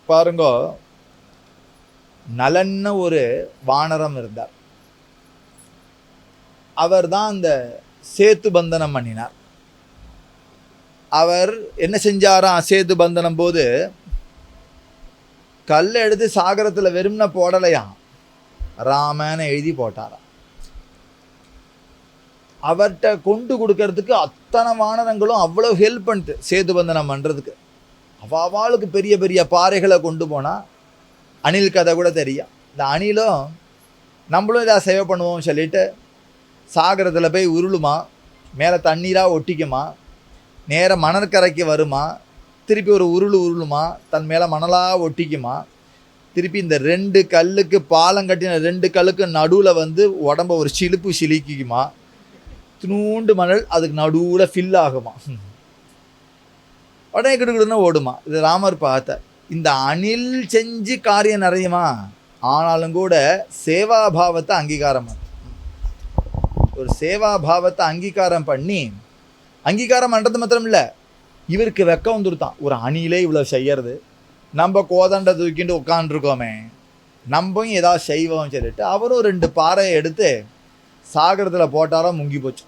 பாருங்க, நலன்னு ஒரு வானரம் இருந்தார். அவர் தான் அந்த சேத்து பந்தனம் பண்ணினார். அவர் என்ன செஞ்சாராம்? சேது பந்தனம் போது கல்லை எடுத்து சாகரத்தில் வெறும்ன போடலையாம், ராமன்னு எழுதி போட்டாராம். அவர்கிட்ட கொண்டு கொடுக்கறதுக்கு அத்தனை வானரங்களும் அவ்வளோ ஹெல்ப் பண்ணிட்டு சேது பந்தனம் பண்ணுறதுக்கு. அவளுக்கு பெரிய பெரிய பாறைகளை கொண்டு போனால், அணில் கதை கூட தெரியும். இந்த அணிலும் நம்மளும் இதாக சேவை பண்ணுவோம் சொல்லிட்டு சாகரத்தில் போய் உருளுமா, மேலே தண்ணீராக ஒட்டிக்குமா, நேர மணற்கரைக்கு வருமா, திருப்பி ஒரு உருளுமா, தன் மேலே மணலாக ஒட்டிக்குமா, திருப்பி இந்த 2 கல்லுக்கு பாலம் கட்டின 2 கல்லுக்கு நடுவில் வந்து உடம்ப ஒரு சிலுப்பு சிலிக்குமா, நூண்டு மணல் அதுக்கு நடுவில் ஃபில் ஆகுமா, உடனே கிடுக்கிடுன்னு ஓடுமா. இது ராமர் பார்த்த. இந்த அணில் செஞ்சு காரியம் நிறையுமா? ஆனாலும் கூட சேவாபாவத்தை அங்கீகாரம் பண்ண, ஒரு சேவாபாவத்தை அங்கீகாரம் பண்ணி, அங்கீகாரம் பண்ணுறது மாத்திரம் இல்லை, இவருக்கு வெக்கம் வந்துருத்தான். ஒரு அணிலே இவ்வளோ செய்யறது, நம்ம கோதண்டை தூக்கிட்டு உட்காந்துருக்கோமே, நம்மவும் ஏதாவது செய்வோம் சொல்லிட்டு அவரும் 2 பாறையை எடுத்து சாகரத்தில் போட்டாரோ, முங்கி போச்சு.